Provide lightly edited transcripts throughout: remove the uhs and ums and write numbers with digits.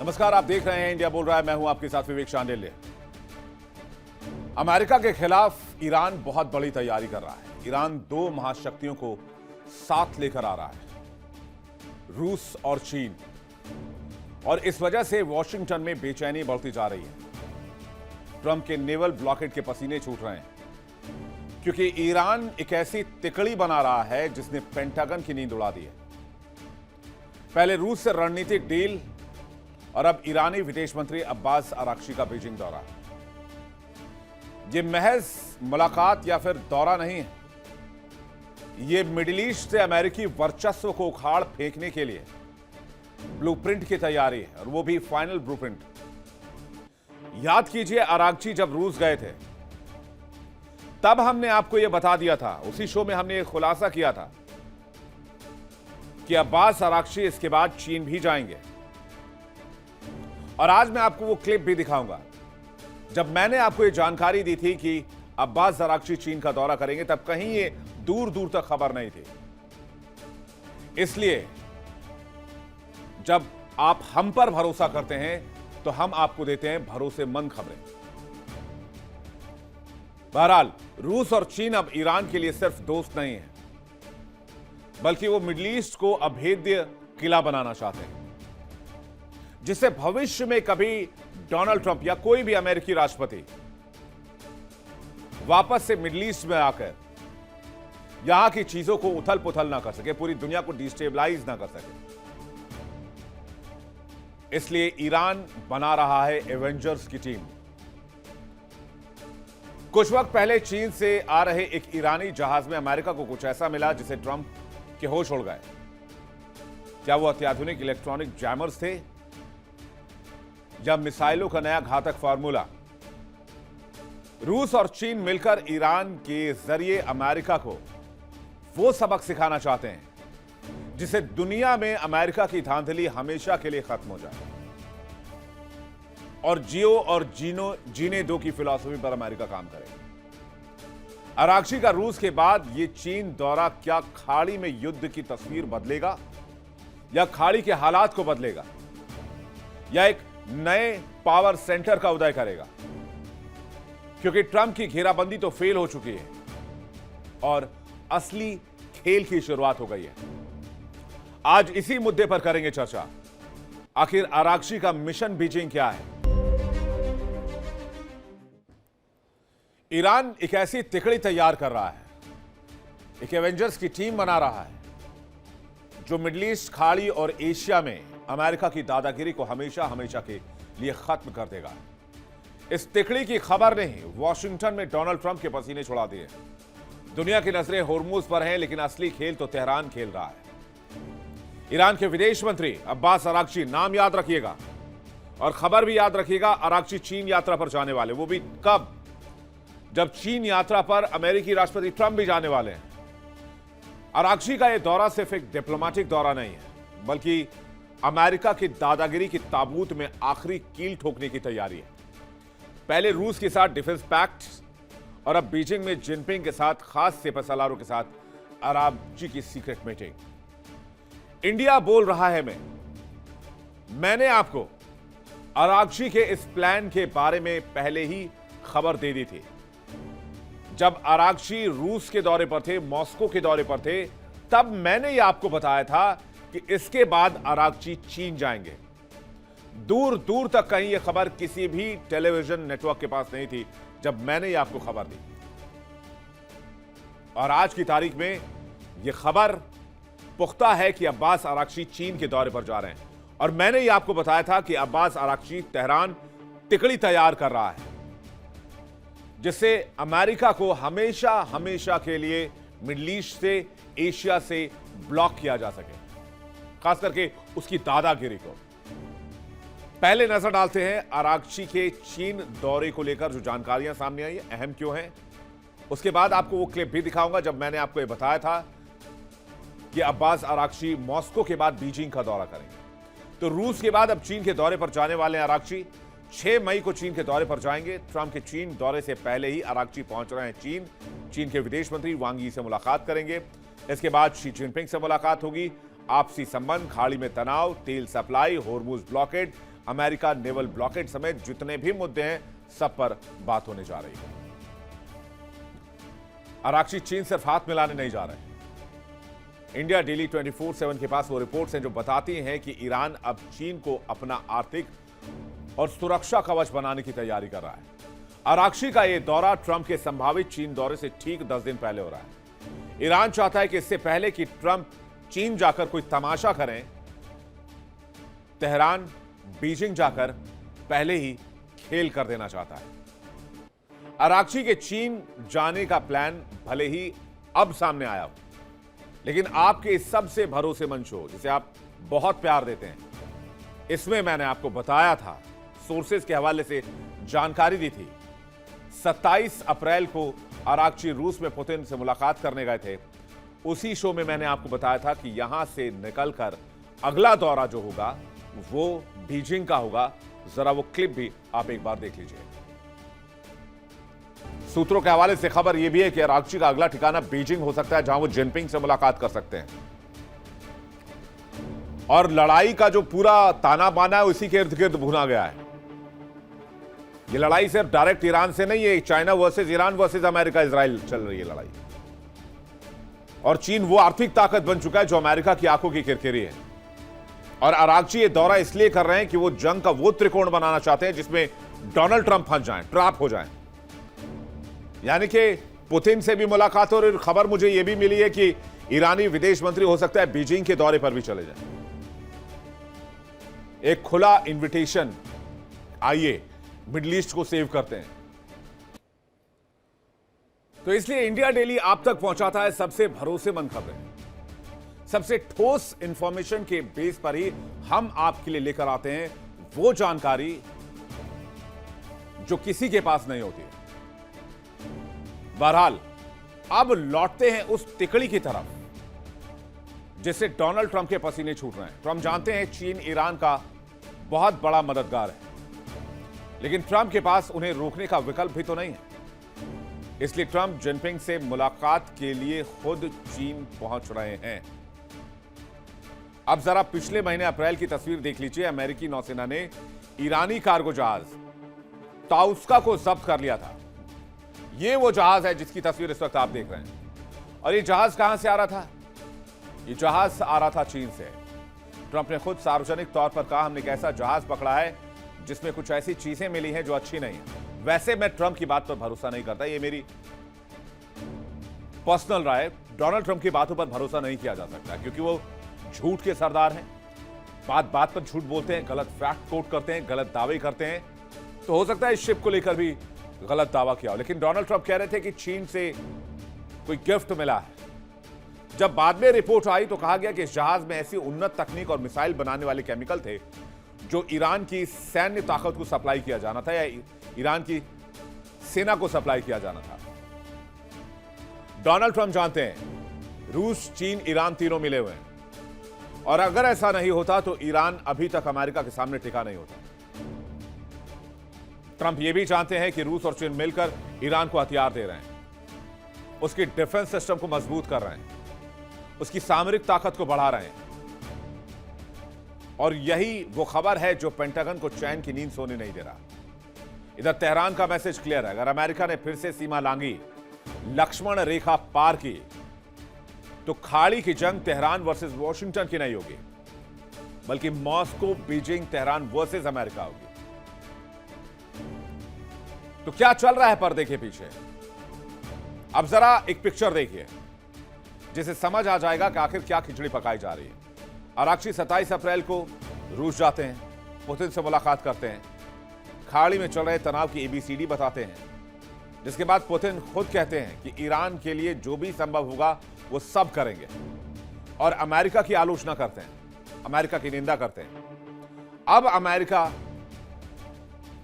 नमस्कार, आप देख रहे हैं इंडिया बोल रहा है। मैं हूं आपके साथ विवेक शांडिल्य। अमेरिका के खिलाफ ईरान बहुत बड़ी तैयारी कर रहा है। ईरान दो महाशक्तियों को साथ लेकर आ रहा है, रूस और चीन, और इस वजह से वॉशिंगटन में बेचैनी बढ़ती जा रही है। ट्रंप के नेवल ब्लॉकेड के पसीने छूट रहे हैं क्योंकि ईरान एक ऐसी तिकड़ी बना रहा है जिसने पेंटागन की नींद उड़ा दी है। पहले रूस से रणनीतिक डील और अब ईरानी विदेश मंत्री अब्बास अराक्ची का बीजिंग दौरा। यह महज मुलाकात या फिर दौरा नहीं है, यह मिडिल ईस्ट से अमेरिकी वर्चस्व को उखाड़ फेंकने के लिए ब्लूप्रिंट की तैयारी है, और वो भी फाइनल ब्लूप्रिंट। याद कीजिए, अराक्ची जब रूस गए थे तब हमने आपको यह बता दिया था, उसी शो में हमने यह खुलासा किया था कि अब्बास अराक्ची इसके बाद चीन भी जाएंगे। और आज मैं आपको वो क्लिप भी दिखाऊंगा जब मैंने आपको ये जानकारी दी थी कि अब्बास अराक्ची चीन का दौरा करेंगे, तब कहीं ये दूर दूर तक खबर नहीं थी। इसलिए जब आप हम पर भरोसा करते हैं तो हम आपको देते हैं भरोसेमंद खबरें। बहरहाल, रूस और चीन अब ईरान के लिए सिर्फ दोस्त नहीं है, बल्कि वो मिडिल ईस्ट को अभेद्य किला बनाना चाहते हैं, जिससे भविष्य में कभी डोनाल्ड ट्रंप या कोई भी अमेरिकी राष्ट्रपति वापस से मिडिल ईस्ट में आकर यहां की चीजों को उथल पुथल ना कर सके, पूरी दुनिया को डिस्टेबलाइज ना कर सके। इसलिए ईरान बना रहा है एवेंजर्स की टीम। कुछ वक्त पहले चीन से आ रहे एक ईरानी जहाज में अमेरिका को कुछ ऐसा मिला जिसे ट्रंप के होश उड़ गए। क्या वो अत्याधुनिक इलेक्ट्रॉनिक जैमर्स थे या मिसाइलों का नया घातक फार्मूला? रूस और चीन मिलकर ईरान के जरिए अमेरिका को वो सबक सिखाना चाहते हैं जिसे दुनिया में अमेरिका की धांधली हमेशा के लिए खत्म हो जाए, और जियो और जीने दो की फिलॉसफी पर अमेरिका काम करे। अराक्ची का रूस के बाद यह चीन दौरा क्या खाड़ी में युद्ध की तस्वीर बदलेगा, या खाड़ी के हालात को बदलेगा, या एक नए पावर सेंटर का उदय करेगा? क्योंकि ट्रंप की घेराबंदी तो फेल हो चुकी है और असली खेल की शुरुआत हो गई है। आज इसी मुद्दे पर करेंगे चर्चा। आखिर अराक्ची का मिशन बीजिंग क्या है? ईरान एक ऐसी तिकड़ी तैयार कर रहा है, एक एवेंजर्स की टीम बना रहा है, जो मिडिल ईस्ट, खाड़ी और एशिया में अमेरिका की दादागिरी को हमेशा हमेशा के लिए खत्म कर देगा। इस तिकड़ी की खबर ने वॉशिंगटन में डोनाल्ड ट्रंप के पसीने छुड़ा दिए। दुनिया की नजरें होर्मुज पर हैं, लेकिन असली खेल तो तेहरान खेल रहा है। ईरान के विदेश मंत्री अब्बास अराक्ची, नाम याद रखिएगा और खबर भी याद रखिएगा। अराक्ची चीन यात्रा पर जाने वाले, वो भी कब? जब चीन यात्रा पर अमेरिकी राष्ट्रपति ट्रंप भी जाने वाले हैं। अराक्ची का यह दौरा सिर्फ एक डिप्लोमेटिक दौरा नहीं है, बल्कि अमेरिका की दादागिरी की ताबूत में आखिरी कील ठोकने की तैयारी है। पहले रूस के साथ डिफेंस पैक्ट, और अब बीजिंग में जिनपिंग के साथ खास सिपहसालारों के साथ अराक्ची की सीक्रेट मीटिंग। इंडिया बोल रहा है मैंने आपको अराक्ची के इस प्लान के बारे में पहले ही खबर दे दी थी। जब अराक्ची रूस के दौरे पर थे, मॉस्को के दौरे पर थे, तब मैंने यह आपको बताया था कि इसके बाद अराक्ची चीन जाएंगे। दूर दूर तक कहीं यह खबर किसी भी टेलीविजन नेटवर्क के पास नहीं थी जब मैंने यह आपको खबर दी। और आज की तारीख में यह खबर पुख्ता है कि अब्बास अराक्ची चीन के दौरे पर जा रहे हैं, और मैंने यह आपको बताया था कि अब्बास अराक्ची तेहरान तिकड़ी तैयार कर रहा है जिससे अमेरिका को हमेशा हमेशा के लिए मिडिल ईस्ट से, एशिया से ब्लॉक किया जा सके, खास करके उसकी दादागिरी को। पहले नजर डालते हैं अराक्ची के चीन दौरे को लेकर जो जानकारियां सामने आई, अहम क्यों हैं। उसके बाद आपको वो क्लिप भी दिखाऊंगा जब मैंने आपको ये बताया था कि अब्बास अराक्ची मॉस्को के बाद बीजिंग का दौरा करेंगे। तो रूस के बाद अब चीन के दौरे पर जाने वाले अराक्ची 6 मई को चीन के दौरे पर जाएंगे। ट्रंप के चीन दौरे से पहले ही अराक्ची पहुंच रहे हैं चीन के विदेश मंत्री वांग यी से मुलाकात करेंगे। इसके बाद शी जिनपिंग से मुलाकात होगी। आपसी संबंध, खाड़ी में तनाव, तेल supply, Hormuz blockade, America naval blockade समेत जितने भी मुद्दे हैं सब पर बात होने जा रही है। आराक्ची चीन सिर्फ हाथ मिलाने नहीं जा रहे। इंडिया डेली 24/7 के पास वो रिपोर्ट्स हैं जो बताती हैं कि ईरान अब चीन को अपना आर्थिक और सुरक्षा कवच बनाने की तैयारी कर रहा है। आराक्ची का यह दौरा ट्रंप के संभावित चीन दौरे से ठीक 10 दिन पहले हो रहा है। ईरान चाहता है कि इससे पहले कि ट्रंप चीन जाकर कोई तमाशा करें, तेहरान बीजिंग जाकर पहले ही खेल कर देना चाहता है। आराक्ची के चीन जाने का प्लान भले ही अब सामने आया हो, लेकिन आपके इस सबसे भरोसेमंद शो जिसे आप बहुत प्यार देते हैं, इसमें मैंने आपको बताया था, सोर्सेज के हवाले से जानकारी दी थी। 27 अप्रैल को आराक्ची रूस में पुतिन से मुलाकात करने गए थे। उसी शो में मैंने आपको बताया था कि यहां से निकलकर अगला दौरा जो होगा वो बीजिंग का होगा। जरा वो क्लिप भी आप एक बार देख लीजिए। सूत्रों के हवाले से खबर यह भी है कि आराक्ची का अगला ठिकाना बीजिंग हो सकता है, जहां वो जिनपिंग से मुलाकात कर सकते हैं। और लड़ाई का जो पूरा ताना बाना है उसी के इर्द गिर्द भुना गया है। ये लड़ाई सिर्फ डायरेक्ट ईरान से नहीं है, China versus Iran versus America Israel चल रही है लड़ाई। और चीन वो आर्थिक ताकत बन चुका है जो अमेरिका की आंखों की किरकिरी है। और आराक्ची ये दौरा इसलिए कर रहे हैं कि वो जंग का वो त्रिकोण बनाना चाहते हैं जिसमें डोनाल्ड ट्रंप फंस जाएं, ट्रैप हो जाएं। यानी कि पुतिन से भी मुलाकात हो रही। खबर मुझे यह भी मिली है कि ईरानी विदेश मंत्री हो सकता है बीजिंग के दौरे पर भी चले जाएं। एक खुला इनविटेशन, आइए मिडिल ईस्ट को सेव करते हैं। तो इसलिए इंडिया डेली आप तक पहुंचाता है सबसे भरोसेमंद खबरें, सबसे ठोस इंफॉर्मेशन के बेस पर ही हम आपके लिए लेकर आते हैं वो जानकारी जो किसी के पास नहीं होती है। बहरहाल अब लौटते हैं उस तिकड़ी की तरफ जिससे डोनाल्ड ट्रंप के पसीने छूट रहे हैं। ट्रंप जानते हैं चीन ईरान का बहुत बड़ा मददगार है, लेकिन ट्रंप के पास उन्हें रोकने का विकल्प भी तो नहीं है। इसलिए ट्रंप जिनपिंग से मुलाकात के लिए खुद चीन पहुंच रहे हैं। अब जरा पिछले महीने अप्रैल की तस्वीर देख लीजिए। अमेरिकी नौसेना ने ईरानी कार्गो जहाज ताउस्का को जब्त कर लिया था। यह वो जहाज है जिसकी तस्वीर इस वक्त आप देख रहे हैं। और यह जहाज कहां से आ रहा था? यह जहाज आ रहा था चीन से। ट्रंप ने खुद सार्वजनिक तौर पर कहा, हमने एक ऐसा जहाज पकड़ा है जिसमें कुछ ऐसी चीजें मिली हैं जो अच्छी नहीं है। वैसे मैं ट्रंप की बात पर भरोसा नहीं करता, यह मेरी पर्सनल राय। डोनाल्ड ट्रंप की बातों पर भरोसा नहीं किया जा सकता क्योंकि वो झूठ के सरदार हैं। बात बात पर झूठ बोलते हैं, गलत फैक्ट कोट करते हैं, गलत दावे करते हैं। तो हो सकता है इस शिप को लेकर भी गलत दावा किया हो। लेकिन डोनाल्ड ट्रंप कह रहे थे कि चीन से कोई गिफ्ट मिला है। जब बाद में रिपोर्ट आई तो कहा गया कि इस जहाज में ऐसी उन्नत तकनीक और मिसाइल बनाने वाले केमिकल थे जो ईरान की सैन्य ताकत को सप्लाई किया जाना था या ईरान की सेना को सप्लाई किया जाना था। डोनाल्ड ट्रंप जानते हैं रूस, चीन, ईरान तीनों मिले हुए हैं और अगर ऐसा नहीं होता तो ईरान अभी तक अमेरिका के सामने टिका नहीं होता। ट्रंप यह भी जानते हैं कि रूस और चीन मिलकर ईरान को हथियार दे रहे हैं, उसकी डिफेंस सिस्टम को मजबूत कर रहे हैं, उसकी सामरिक ताकत को बढ़ा रहे हैं। और यही वो खबर है जो पेंटागन को चैन की नींद सोने नहीं दे रहा। इधर तेहरान का मैसेज क्लियर है, अगर अमेरिका ने फिर से सीमा लांघी, लक्ष्मण रेखा पार की, तो खाड़ी की जंग तेहरान वर्सेस वॉशिंगटन की नहीं होगी, बल्कि Moscow, Beijing, Tehran versus America होगी। तो क्या चल रहा है पर्दे के पीछे? अब जरा एक पिक्चर देखिए जिसे समझ आ जाएगा कि आखिर क्या खिचड़ी पकाई जा रही है। आराक्ची 27 अप्रैल को रूस जाते हैं, पुतिन से मुलाकात करते हैं, खाड़ी में चल रहे तनाव की एबीसीडी बताते हैं, जिसके बाद पुतिन खुद कहते हैं कि ईरान के लिए जो भी संभव होगा वो सब करेंगे और अमेरिका की आलोचना करते हैं, अमेरिका की निंदा करते हैं। अब अमेरिका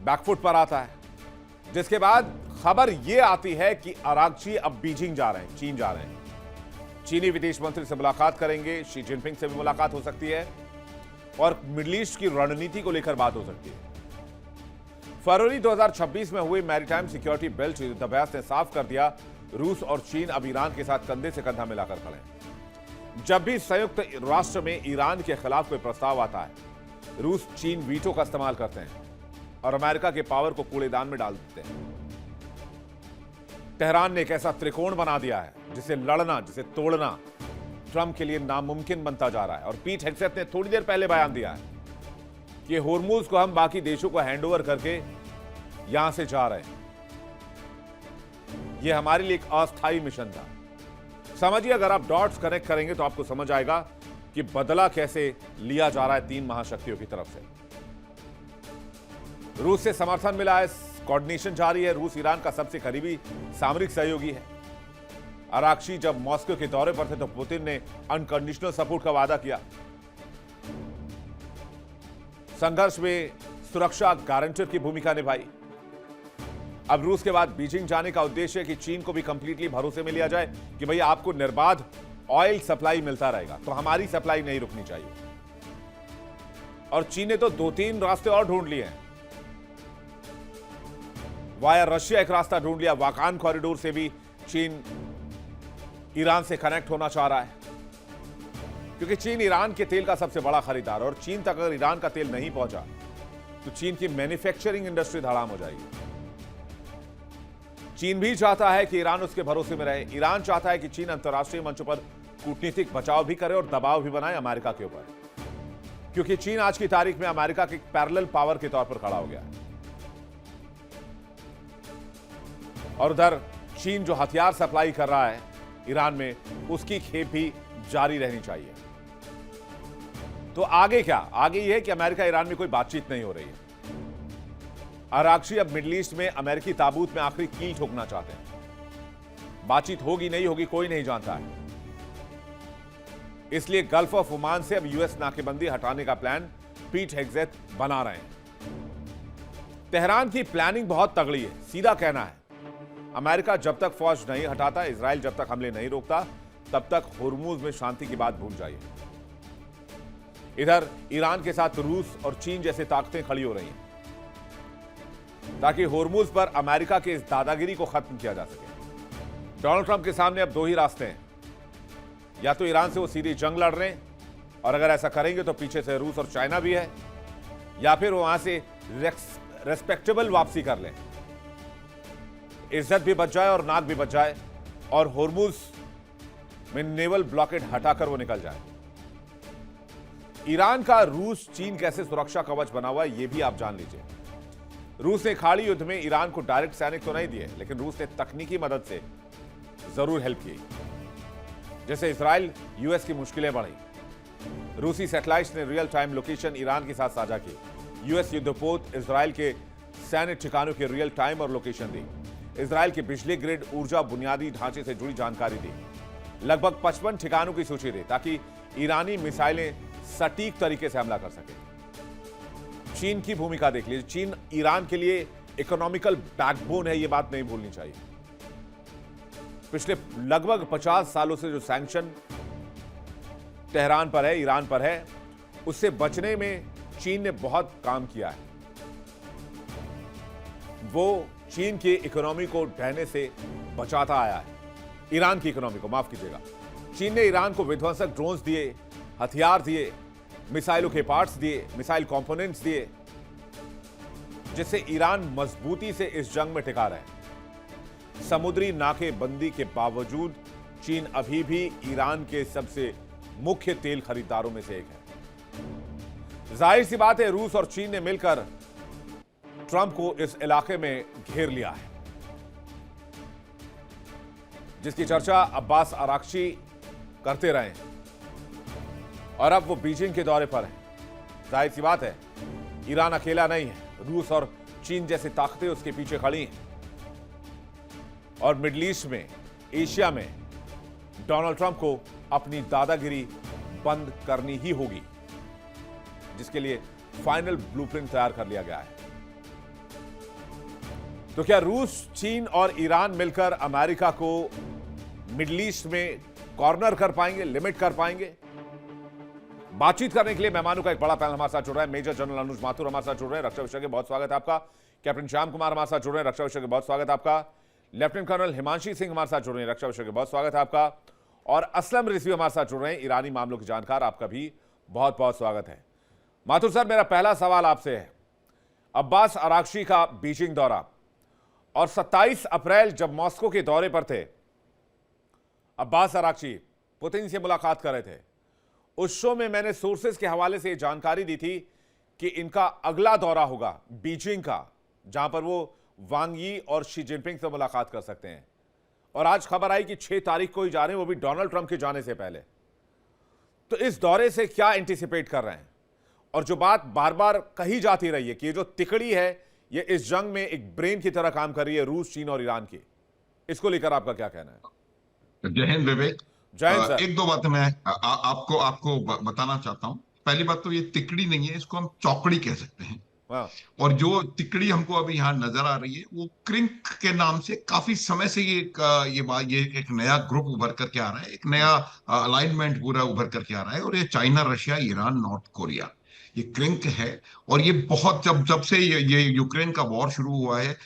बैकफुट पर आता है, जिसके बाद खबर यह आती है कि आराक्ची अब बीजिंग जा रहे हैं, चीन जा रहे हैं। चीनी विदेश मंत्री से मुलाकात करेंगे, शी जिनपिंग से भी मुलाकात हो सकती है और मिडिल ईस्ट की रणनीति को लेकर बात हो सकती है। फरवरी 2026 में हुए मैरीटाइम सिक्योरिटी बेल्ट युद्धाभ्यास ने साफ कर दिया, रूस और चीन अब ईरान के साथ कंधे से कंधा मिलाकर खड़े हैं। जब भी संयुक्त राष्ट्र में ईरान के खिलाफ कोई प्रस्ताव आता है रूस चीन वीटो का इस्तेमाल करते हैं और अमेरिका के पावर को कूड़ेदान में डाल देते हैं। तेहरान ने एक ऐसा त्रिकोण बना दिया है जिसे लड़ना, जिसे तोड़ना ट्रंप के लिए नामुमकिन बनता जा रहा है। और पीट हेग्सेथ ने थोड़ी देर पहले बयान दिया है कि होर्मुज को हम बाकी देशों को हैंडओवर करके यहां से जा रहे हैं। यह हमारे लिए एक अस्थायी मिशन था। समझिए, अगर आप डॉट्स कनेक्ट करेंगे तो आपको समझ आएगा कि बदला कैसे लिया जा रहा है तीन महाशक्तियों की तरफ से। रूस से समर्थन मिला है, कोऑर्डिनेशन जारी है। रूस ईरान का सबसे करीबी सामरिक सहयोगी है। अराक्ची जब मॉस्को के दौरे पर थे तो पुतिन ने अनकंडीशनल सपोर्ट का वादा किया। संघर्ष में सुरक्षा गारंटर की भूमिका निभाई। अब रूस के बाद बीजिंग जाने का उद्देश्य है कि चीन को भी कंप्लीटली भरोसे में लिया जाए कि भैया आपको निर्बाध ऑयल सप्लाई मिलता रहेगा, तो हमारी सप्लाई नहीं रुकनी चाहिए। और चीन ने तो 2-3 रास्ते और ढूंढ लिए हैं। वाया रशिया एक रास्ता ढूंढ लिया। वाकान कॉरिडोर से भी चीन ईरान से कनेक्ट होना चाह रहा है, क्योंकि चीन ईरान के तेल का सबसे बड़ा खरीदार है और चीन तक अगर ईरान का तेल नहीं पहुंचा तो चीन की मैन्युफैक्चरिंग इंडस्ट्री धड़ाम हो जाएगी। चीन भी चाहता है कि ईरान उसके भरोसे में रहे। ईरान चाहता है कि चीन अंतर्राष्ट्रीय मंचों पर कूटनीतिक बचाव भी करे और दबाव भी बनाए अमेरिका के ऊपर, क्योंकि चीन आज की तारीख में अमेरिका के पैरेलल पावर के तौर पर खड़ा हो गया है। और उधर चीन जो हथियार सप्लाई कर रहा है ईरान में, उसकी खेप भी जारी रहनी चाहिए। तो आगे क्या? आगे यह है कि अमेरिका ईरान में कोई बातचीत नहीं हो रही है। अराक्ची अब मिडिल ईस्ट में अमेरिकी ताबूत में आखिरी कील ठोकना चाहते हैं। बातचीत होगी नहीं होगी कोई नहीं जानता है। इसलिए गल्फ ऑफ ओमान से अब यूएस नाकेबंदी हटाने का प्लान पीट हेग्सेथ बना रहे हैं। तेहरान की प्लानिंग बहुत तगड़ी है। सीधा कहना है, अमेरिका जब तक फौज नहीं हटाता, इजराइल जब तक हमले नहीं रोकता, तब तक होर्मुज में शांति की बात भूल जाइए। इधर ईरान के साथ रूस और चीन जैसे ताकतें खड़ी हो रही हैं ताकि होर्मुज पर अमेरिका के इस दादागिरी को खत्म किया जा सके। डोनाल्ड ट्रंप के सामने अब 2 ही रास्ते हैं। या तो ईरान से वो सीधी जंग लड़ रहे हैं, और अगर ऐसा करेंगे तो पीछे से रूस और चाइना भी है, या फिर वो वहां से रेस्पेक्टेबल वापसी कर लें, इज्जत भी बच जाए और नाक भी बच जाए, और होर्मुज में नेवल ब्लॉकेड हटाकर वो निकल जाए। ईरान का रूस चीन कैसे सुरक्षा कवच बना हुआ है, यह भी आप जान लीजिए। रूस ने खाड़ी युद्ध में ईरान को डायरेक्ट सैनिक तो नहीं दिए, लेकिन रूस ने तकनीकी मदद से जरूर हेल्प की। जैसे इजराइल यूएस की मुश्किलें बढ़ी। रूसी सैटेलाइट्स ने रियल टाइम लोकेशन ईरान के साथ साझा की। यूएस युद्धपोत इजराइल के सैन्य ठिकानों के रियल टाइम और लोकेशन दी। इजराइल के बिजली ग्रिड, ऊर्जा बुनियादी ढांचे से जुड़ी जानकारी दी। लगभग 55 ठिकानों की सूची दी ताकि ईरानी मिसाइलें सटीक तरीके से हमला कर सके। चीन की भूमिका देख लीजिए। चीन ईरान के लिए इकोनॉमिकल बैकबोन है, यह बात नहीं भूलनी चाहिए। पिछले लगभग 50 सालों से जो सैंक्शन तेहरान पर है, ईरान पर है, उससे बचने में चीन ने बहुत काम किया है। वो चीन की इकोनॉमी को ढहने से बचाता आया है। ईरान की इकोनॉमी को, माफ कीजिएगा। चीन ने ईरान को विध्वंसक ड्रोन्स दिए, हथियार दिए, मिसाइलों के पार्ट्स दिए, मिसाइल कंपोनेंट्स दिए, जिससे ईरान मजबूती से इस जंग में टिका रहे। समुद्री नाकेबंदी के बावजूद चीन अभी भी ईरान के सबसे मुख्य तेल खरीदारों में से एक है। जाहिर सी बात है, रूस और चीन ने मिलकर ट्रंप को इस इलाके में घेर लिया है, जिसकी चर्चा अब्बास अराक्ची करते रहे हैं, और अब वो बीजिंग के दौरे पर है। जाहिर सी बात है, ईरान अकेला नहीं है। रूस और चीन जैसी ताकतें उसके पीछे खड़ी हैं, और मिडिल ईस्ट में, एशिया में डोनाल्ड ट्रंप को अपनी दादागिरी बंद करनी ही होगी, जिसके लिए फाइनल ब्लूप्रिंट तैयार कर लिया गया है। तो क्या रूस, चीन और ईरान मिलकर अमेरिका को मिडिल ईस्ट में कॉर्नर कर पाएंगे, लिमिट कर पाएंगे? बातचीत करने के लिए मेहमानों का एक बड़ा पैनल हमारे साथ जुड़ रहा है। मेजर जनरल अनुज माथुर हमारे साथ जुड़ रहे हैं, रक्षा विषय के, बहुत स्वागत है आपका। कैप्टन श्याम कुमार हमारे साथ जुड़ रहे हैं, रक्षा विषय के, बहुत स्वागत है आपका। लेफ्टिनेंट कर्नल हिमांशी सिंह हमारे साथ जुड़ रहे हैं, रक्षा विषय के, बहुत स्वागत है आपका। और असलम रिजवी हमारे साथ जुड़ रहे हैं, ईरानी मामलों के जानकार, आपका भी बहुत बहुत स्वागत है। माथुर सर, मेरा पहला सवाल आपसे है। अब्बास अरागची का बीजिंग दौरा और 27 अप्रैल जब मॉस्को के दौरे पर थे, अब्बास अरागची पुतिन से मुलाकात कर रहे थे। उस शो में मैंने सोर्सेस के हवाले से जानकारी दी थी कि इनका अगला दौरा होगा बीजिंग का, जहां पर वो वांग यी और शी जिनपिंग से मुलाकात कर सकते हैं। और आज खबर आई कि 6 तारीख को ही जा रहे हैं, वो भी डोनाल्ड ट्रंप के जाने से पहले। तो इस दौरे से क्या एंटिसिपेट कर रहे हैं? और जो बात बार बार कही जाती रही है कि ये जो तिकड़ी है, ये इस जंग में एक ब्रेन की तरह काम कर रही है, रूस, चीन और ईरान की, इसको लेकर आपका क्या कहना है? जय हिंद विवेक। जय हिंद सर। एक दो बातें मैं आपको आपको बताना चाहता हूँ। पहली बात तो ये तिकड़ी नहीं है, इसको हम चौकड़ी कह सकते हैं। हाँ। और जो तिकड़ी हमको अभी यहाँ नजर आ रही है वो क्रिंक के नाम से काफी समय से ये एक नया ग्रुप उभर करके आ रहा है, एक नया अलाइनमेंट पूरा उभर करके आ रहा है। और ये China, Russia, Iran, north Korea, ये क्रिंक है। और ये बहुत जब जब से ये यूक्रेन का वॉर शुरू हुआ है,